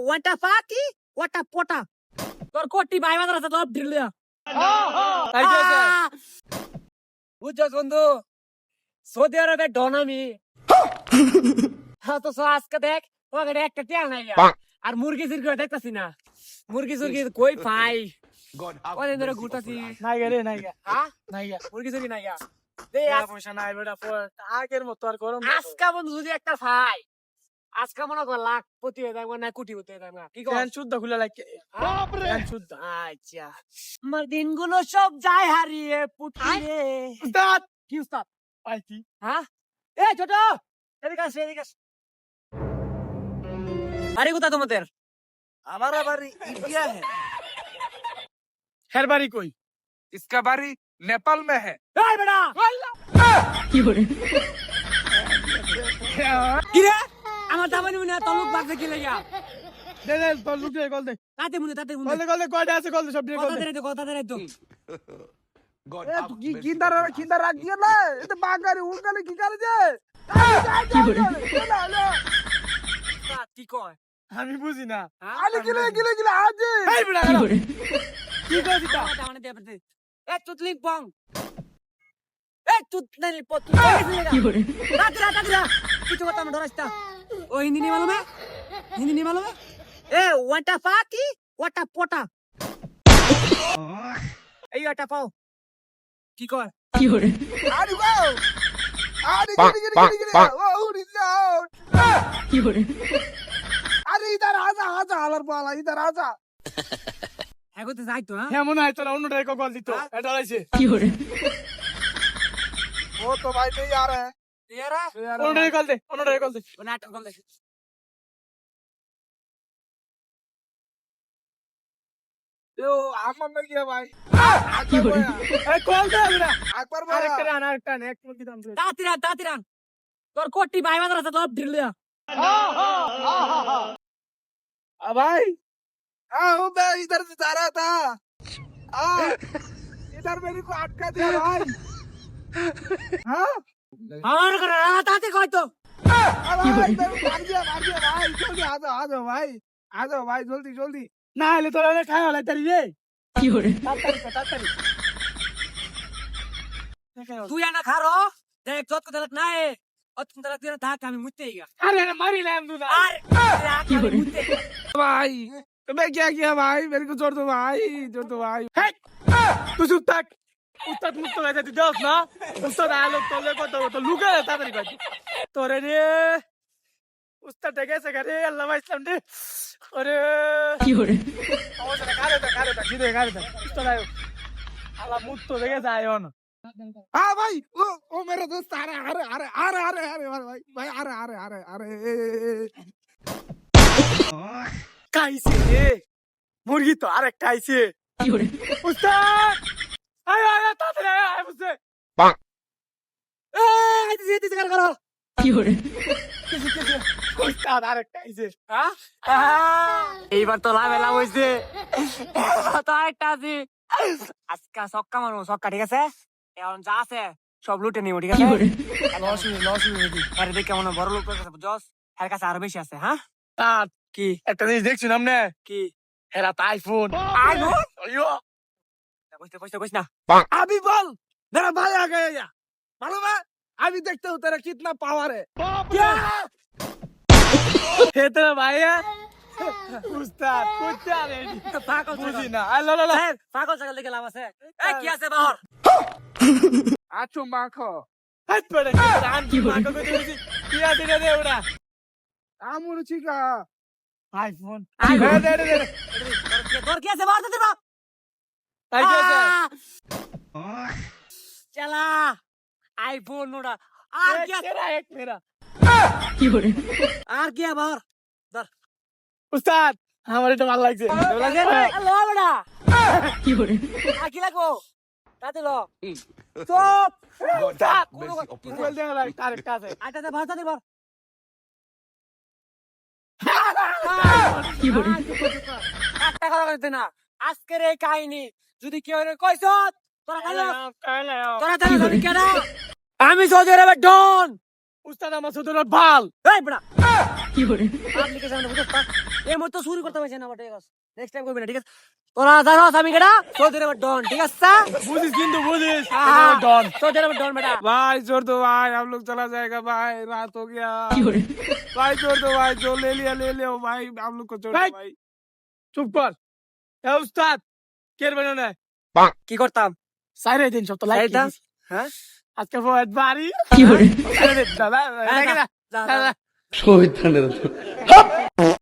ওটা পাতি ওটা পটা তোর কোটি ভাই বাজার আছে সব ঢিলিয়া বুঝছস বন্ধু সৌদি আরবে ডন আমি তো আজকে দেখ ওখানে একটা টিয়া নাই আর মুরগি সিরগি দেখতাছি না মুরগি সুরগি কই পাই ওই ধরে ঘুরতাছি নাই রে নাই হ্যাঁ নাই মুরগি সুরগি নাই পয়সা নাই বেটা আগের মতো আর গরম আজকা বন্ধু যদি একটা পাই আজকা মনে কর লাখ প্রতি হয়ে যাবে না কোটি হতে যাবে না কি কর ফ্যান শুদ্ধ খুলে লাগে ফ্যান শুদ্ধ আচ্ছা আমার দিনগুলো সব যায় হারিয়ে পুটিয়ে উস্তাদ কি উস্তাদ পাইছি হ্যাঁ এ ছোট এদিকে আসে এদিকে আসে আরে কোথা তোমাদের हमारा बारी इंडिया है खैर बारी कोई इसका बारी नेपाल में है এই বেটা কি করে কি রে আমার দামানি মনে তলুক বাজে কি লাগা दे दे तो लुक दे गोल दे তাতে गोल दे कोई ऐसे गोल दे सब কথা দে কথা দে তো God, ए अब तू मैं किंदा रख दिया ना ये तो बागारी उनकाले की करे जे কি করে কি কয় আমি বুঝি না হ্যাঁ? আলে গিলে আজ এই বড়া কি করে কি কইছিস তা দামানি দে বলতে এ তুতলি বং এ তুতলি পতু কি করে তাতরা কিছু কথা না ধরাস্তা ও হিন্দি नहीं मालूम है हिंदी नहीं मालूम है ए ওটা পাতি ওটা পটা এই ওটা পাও কি কয় কি করে আরে গো আরে গিলে ও উড়ি যাও কি করে আরে इधर आजा आलर पाला इधर आजा এখন তো যাই তো হ্যাঁ হ্যাঁ মনে হয় তোরা অন্যটাই গোল দিত এটা হইছে কি করে वो तो भाई नहीं आ रहा है ইয়ারা অন্যটাই গোল দে ও নাটক কম দেখি यो आमन में गया भाई কি করে ए कॉल दे बेटा একবার বল আরেকটা এক মিনিট দাম দে তাতিরা তোর কোটি ভাই বাজার আছে সব ঢিলিয়া भाई हाँ वो मैं इधर से जा रहा था इधर मेरे को अटका दिया भाई हाँ আমার করে তাতে কয় তো भाई मार दिया भाई जल्दी आ जाओ भाई जल्दी ना ले तो ले खाया वाला तेरी ये কি করে तातरी তুই না খারো দেখ যত কথা নাই অত কথা তুই না থাক আমি মুততে গিয়া अरे मारी ले हम दूना আর কি করে মুততে भाई तो मैं क्या किया भाई मेरे को जोड़ दो भाई तू चुप तक उस्ताद मुझको वैसे तू दोस्त ना उस्ताद आया लोग तो लेको तो लुका रहता तेरी बात तो रे उस्ताद कैसे करे अल्लाह भाई इस्लाम दे अरे কি করে आवाज ना कारे था सीधे उस्ताद आयो अल्लाह मुझ तो देखे जाए ना हाँ भाई वो मेरा दोस्त आ रहा भाई आ रहे कैसे मुर्गी तो आ रहा कैसे কি করে उस्ताद आयो तातरे आयो मुझसे এই দিতে কর করো কি করে उस्ताद आ रहा कैसे এইবার তো লাভ হইছে তো আরেকটা আছে আজকা সক্কা মারো সক্কা ঠিক আছে এখন যা আছে সব লুটে নিব ঠিক আছে লস আরে দেখ কেমন বড় লোক আছে বুঝছস এর কাছে আরো বেশি আছে হ্যাঁ तात কি একটা জিনিস দেখছি নামনে কি হেরা আইফোन আইফোন अयो কইস না अभी बोल मेरा भाई आ गया क्या मालूम है अभी देखते हो तेरा कितना पावर है क्या है तेरा भाई है उस्ताद कुछ नहीं পাগল बुझी ना लो পাগল ছাগল দেখে লাভ আছে এই কি আছে বাহর आचो माखो हाथ पड़े राम की माखो को देखी किया दे उड़ा आमुर चिका आईफोन दे তোর কি আছে বাহর দে বাপ आई कैसे चला आईफोन নোড়া আর কি আছে तेरा एक मेरा কি করে আর কি আবার उस्ताद हमारे तो माल लग লাগে রে লো বড়া কি করে আর কি লাগবো তাতে লো চুপ God, have mercy upon बोल दे भाई तार का से আটাতে ভাষা দে বল কি করে একটা কথা কইতে না আজকের এই কাহিনী যদি কেউ কইছ তোরা জানি কেন আমি সৌদি আরবে ডন उस्ताद हमारे सुधर बाल এই বড়া কি করে আপনি কে জানেন বুঝছ এই মত চুরি করতে পারছে না বটে নেক্সট টাইম করবি না ঠিক আছে তোরা জানোস আমি কেডা সৌদি আরবের ডন ঠিক আছে বুঝিস কিন্তু বুঝিস हाँ, डॉन सऊदी अरब में डॉन बेटा भाई छोड़ दो भाई हम लोग चला जाएगा भाई रात हो गया भाई छोड़ दो भाई जो ले लिया भाई हम लोग को छोड़ दो भाई चुप कर ए उस्ताद केर बनाना है কি করতাম सारे दिन सब तो लाइक সাইডা হ্যাঁ আজকে বহুত বাড়ি কি করে দাদা যা, যা, যা। শহীদ